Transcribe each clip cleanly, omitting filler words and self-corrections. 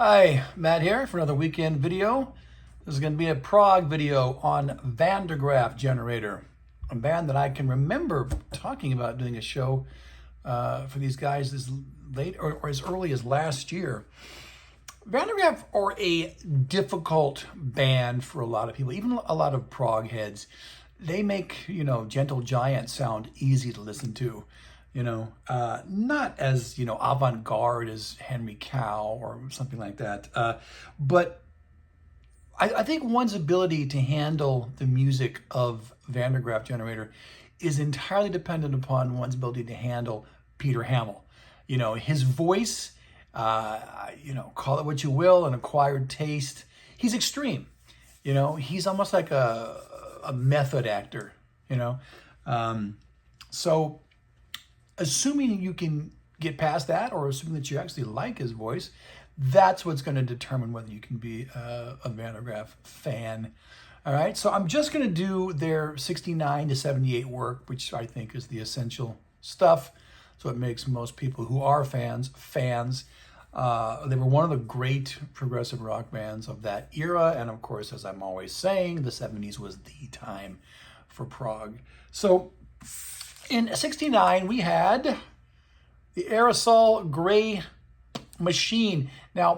Hi, Matt here for another weekend video. This is going to be a prog video on Graaf Generator, a band that I can remember talking about doing a show for these guys as late or as early as last year. Graaf are a difficult band for a lot of people, even a lot of prog heads. They make, Gentle Giant sound easy to listen to. Not as, avant-garde as Henry Cow or something like that. But I think one's ability to handle the music of Graaf Generator is entirely dependent upon one's ability to handle Peter Hammill. His voice, call it what you will, an acquired taste. He's extreme. He's almost like a method actor, so assuming you can get past that, or assuming that you actually like his voice, that's what's going to determine whether you can be a Graaf fan. All right, so I'm just going to do their 69 to 78 work, which I think is the essential stuff. So it makes most people who are fans. They were one of the great progressive rock bands of that era. And of course, as I'm always saying, the 70s was the time for prog. So in 69, we had the Aerosol Gray Machine. Now,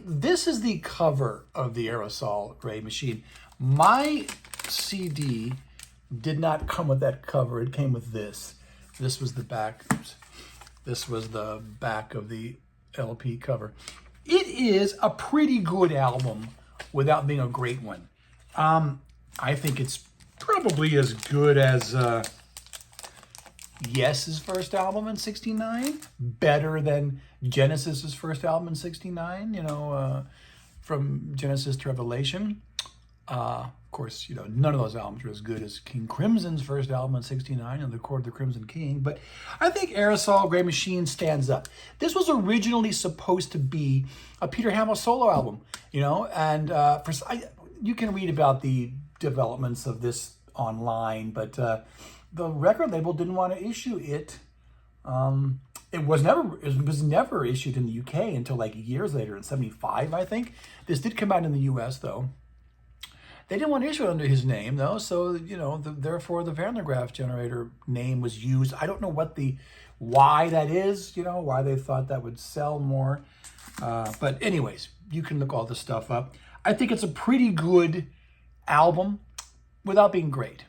this is the cover of the Aerosol Gray Machine. My CD did not come with that cover. It came with this. This was the back. This was the back of the LP cover. It is a pretty good album without being a great one. I think it's probably as good as Yes's first album in 69, better than Genesis's first album in 69, from Genesis to Revelation. Of course, none of those albums are as good as King Crimson's first album in 69 and the Court of the Crimson King, but I think Aerosol Gray Machine stands up. This was originally supposed to be a Peter Hammill solo album, and you can read about the developments of this online, but the record label didn't want to issue it. It was never issued in the UK until like years later in 75, I think. This did come out in the US though. They didn't want to issue it under his name though, so therefore the Graaf Generator name was used. I don't know why that is, why they thought that would sell more. But anyways, you can look all this stuff up. I think it's a pretty good album without being great.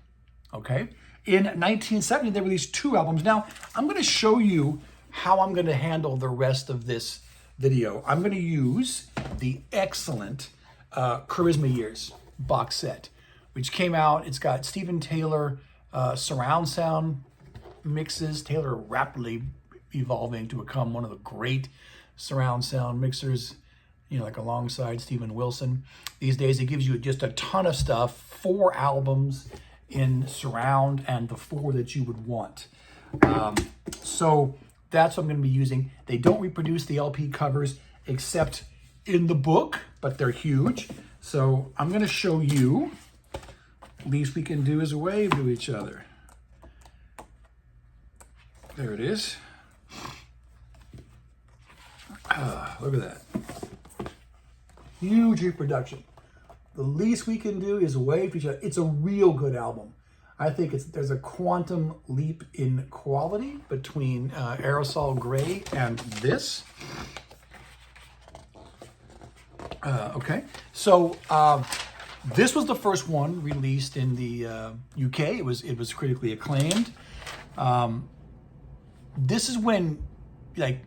Okay. In 1970, they released 2 albums. Now, I'm going to show you how I'm going to handle the rest of this video. I'm going to use the excellent Charisma Years box set, which came out. It's got Stephen Taylor surround sound mixes. Taylor rapidly evolving to become one of the great surround sound mixers, like alongside Steven Wilson. These days, it gives you just a ton of stuff, 4 albums in surround and the 4 that you would want. So that's what I'm going to be using. They don't reproduce the LP covers except in the book, but they're huge. So I'm going to show you. Least we can do is wave to each other. There it is. Look at that. Huge reproduction. The least we can do is wave to each other. It's a real good album. I think there's a quantum leap in quality between Aerosol Gray and this. Okay, so this was the first one released in the UK. It was critically acclaimed. This is when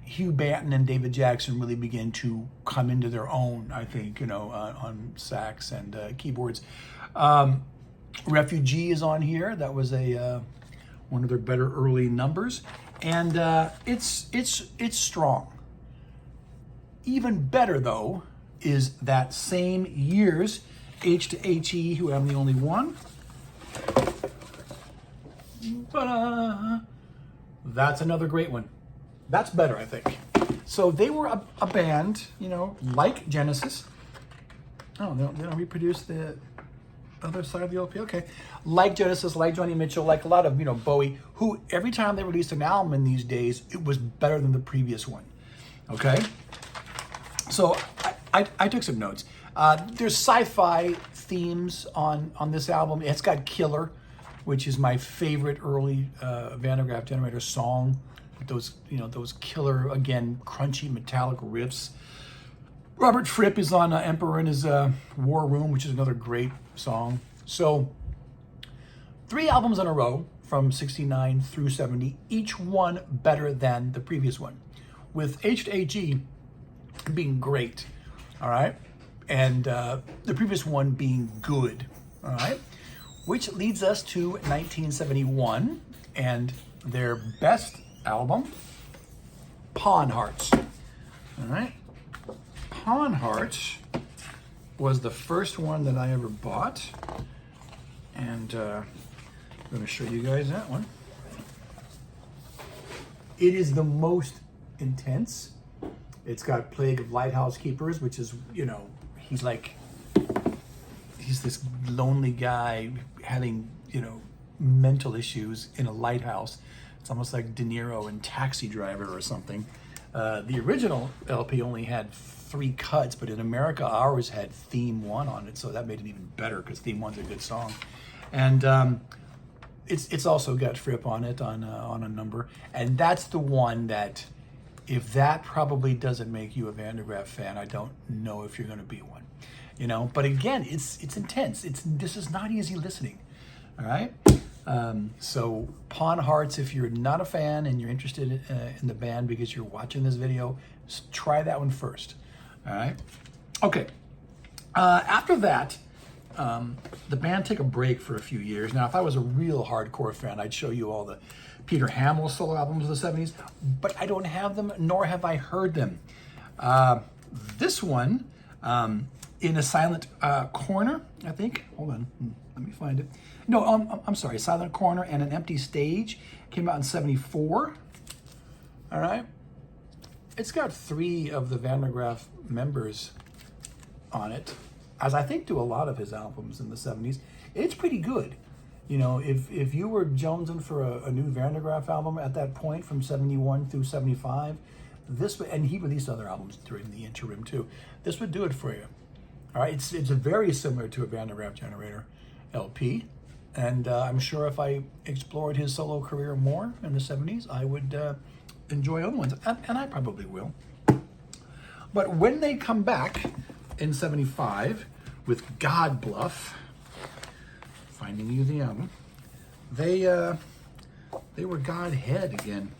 Hugh Banton and David Jackson really begin to come into their own, I think, on sax and keyboards. Refugee is on here. That was one of their better early numbers, and it's strong. Even better though is that same year's H to HE, who I'm the only one. That's another great one. That's better, I think. So they were a band, like Genesis. Oh, they don't reproduce the other side of the LP? Okay. Like Genesis, like Joni Mitchell, like a lot of, Bowie, who every time they released an album in these days, it was better than the previous one. Okay? So I took some notes. There's sci-fi themes on this album. It's got Killer, which is my favorite early Van der Graaf Generator song. Those, those killer, again, crunchy metallic riffs. Robert Fripp is on Emperor in his War Room, which is another great song. So 3 albums in a row from 69 through 70, each one better than the previous one, with H2AG being great, all right? And the previous one being good, all right? Which leads us to 1971 and their best album, Pawn Hearts, all right? Pawn Hearts was the first one that I ever bought, and I'm going to show you guys that one. It is the most intense. It's got Plague of Lighthouse Keepers, which is, he's this lonely guy having, mental issues in a lighthouse. It's almost like De Niro in Taxi Driver or something. The original LP only had 3 cuts, but in America, ours had Theme 1 on it, so that made it even better because Theme 1's a good song. And it's also got Fripp on it on a number, and that's the one that, if that probably doesn't make you a Van der Graaf fan, I don't know if you're going to be one. But again, it's intense. This is not easy listening. All right. So Pawn Hearts, if you're not a fan and you're interested in the band because you're watching this video, try that one first. All right. Okay. After that, the band took a break for a few years. Now, if I was a real hardcore fan, I'd show you all the Peter Hamill solo albums of the 70s, but I don't have them, nor have I heard them. This one, In a Silent Corner, I think. Hold on, let me find it. No, I'm sorry, Silent Corner and An Empty Stage came out in 74. All right. It's got 3 of the Van der Graaf members on it, as I think do a lot of his albums in the 70s. It's pretty good. If you were jonesing for a new Van der Graaf album at that point from 71 through 75, and he released other albums during the interim too, this would do it for you. All right, it's very similar to a Van der Graaf Generator LP, and I'm sure if I explored his solo career more in the 70s, I would enjoy other ones, and I probably will. But when they come back in 75 with God Bluff, Finding You the album, they were Godhead again.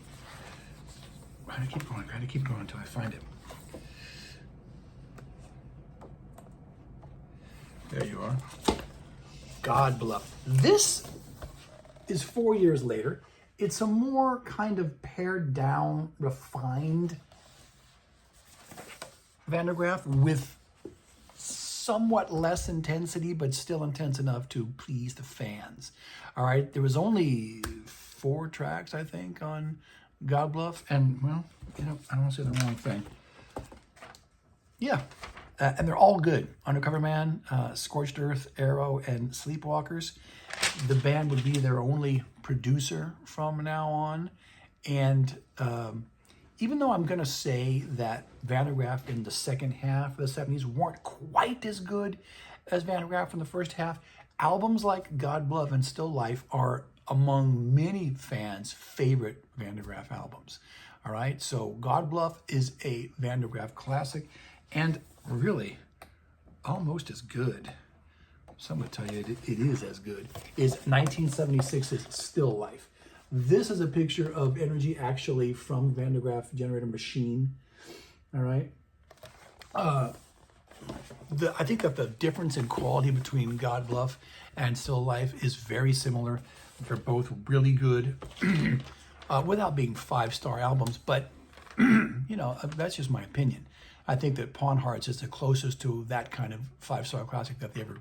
I gotta keep going until I find it. There you are. God Bluff. This is 4 years later. It's a more kind of pared down, refined Van der Graaf with somewhat less intensity, but still intense enough to please the fans. All right, there was only 4 tracks, I think, on God Bluff, and well, I don't want to say the wrong thing. Yeah, and they're all good. Undercover Man, Scorched Earth, Arrow, and Sleepwalkers. The band would be their only producer from now on, and even though I'm going to say that Van der Graaf in the second half of the 70s weren't quite as good as Van der Graaf in the first half, albums like God Bluff and Still Life are among many fans' favorite Van der Graaf albums. All right, so God Bluff is a Van der Graaf classic, and really almost as good. Some would tell you it is as good. Is 1976's Still Life. This is a picture of energy actually from Van der Graaf Generator machine. All right. I think that the difference in quality between God Bluff and Still Life is very similar. They're both really good without being 5-star albums, but that's just my opinion. I think that Pawn Hearts is the closest to that kind of 5-star classic that they ever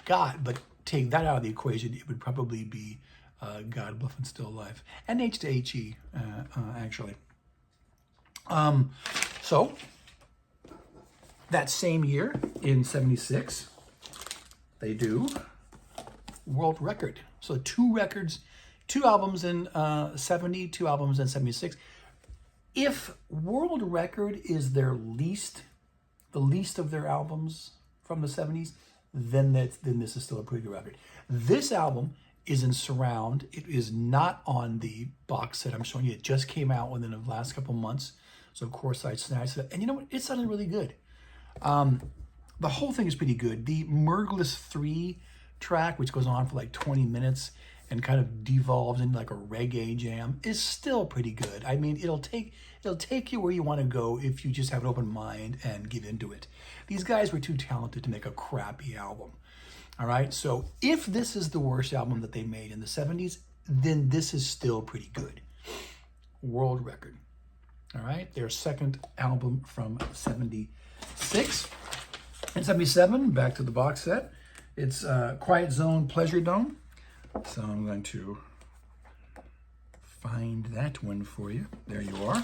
got, but take that out of the equation, it would probably be God Bluff and Still Life, and H2HE, actually. So, that same year, in 76, they do World Record. So 2 records, 2 albums in 70, 2 albums in 76. If World Record is their least the least of their albums from the 70s, then this is still a pretty good record. This album is in surround. It is not on the box set I'm showing you. It just came out within the last couple months. So of course I snatched it. And you know what? It sounded really good. The whole thing is pretty good. The Mergiless 3 track, which goes on for like 20 minutes and kind of devolves into like a reggae jam, is still pretty good. I mean, it'll take you where you want to go if you just have an open mind and get into it. These guys were too talented to make a crappy album. All right, so if this is the worst album that they made in the 70s, then this is still pretty good. World record. All right, their second album from 76. In 77, back to the box set, it's Quiet Zone, Pleasure Dome. So I'm going to find that one for you. There you are.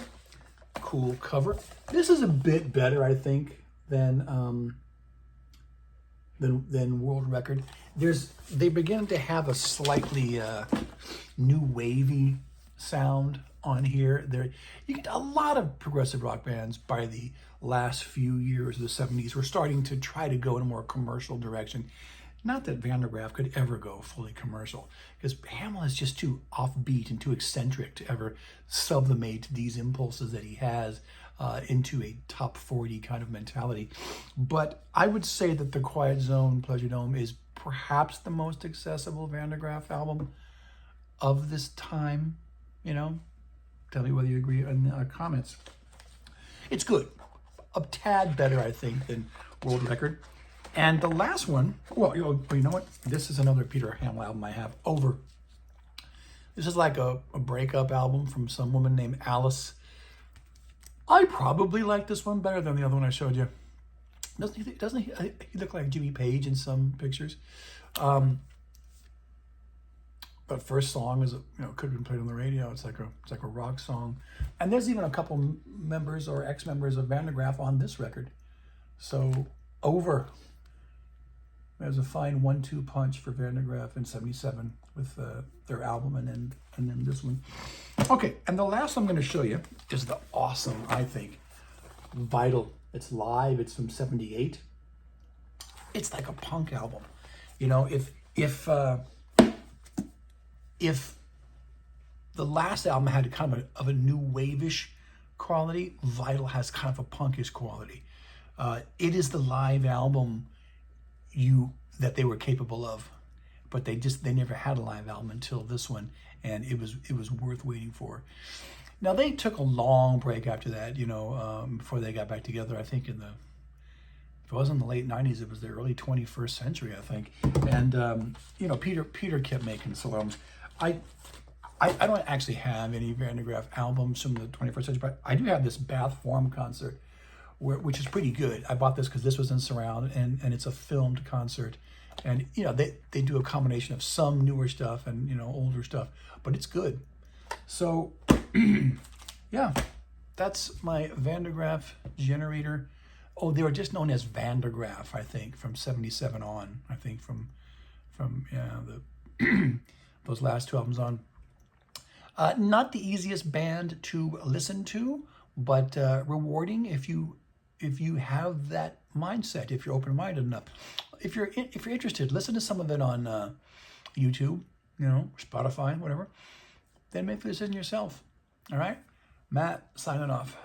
Cool cover. This is a bit better, I think, than World Record. They begin to have a slightly new wavy sound on here. You get a lot of progressive rock bands by the last few years of the 70s were starting to try to go in a more commercial direction. Not that Van der Graaf could ever go fully commercial, because Hamill is just too offbeat and too eccentric to ever sublimate these impulses that he has into a top 40 kind of mentality. But I would say that the Quiet Zone, Pleasure Dome is perhaps the most accessible Van der Graaf album of this time. You know, tell me whether you agree in the comments. It's good. A tad better, I think, than World Record. And the last one, well, you know what? This is another Peter Hamill album I have, Over. This is like a breakup album from some woman named Alice. I probably like this one better than the other one I showed you. Doesn't he look like Jimmy Page in some pictures? But first song is, could have been played on the radio. It's like a rock song. And there's even a couple members or ex-members of Van der Graaf on this record. So, Over. There's a fine 1-2 punch for Van der Graaf in 77 with their album and then this one. Okay, and the last I'm going to show you is the awesome, I think, Vital. It's live. It's from 78. It's like a punk album. You know, if the last album had kind of a new wave-ish quality, Vital has kind of a punkish quality. It is the live album that they were capable of, but they never had a live album until this one, and it was worth waiting for. Now they took a long break after that, before they got back together. I think if it wasn't the late 90s, it was the early 21st century, I think. And Peter kept making solos. I don't actually have any Van der Graaf albums from the 21st century, but I do have this Bath Forum concert, which is pretty good. I bought this because this was in surround, and it's a filmed concert. And, they do a combination of some newer stuff and, older stuff, but it's good. So, yeah, that's my Van der Graaf Generator. Oh, they were just known as Van der Graaf, I think, from 77 on. I think from those last two albums on. Not the easiest band to listen to, but rewarding if you have that mindset, if you're open-minded enough. If you're interested, listen to some of it on YouTube, Spotify, whatever. Then make the decision yourself. All right? Matt, signing off.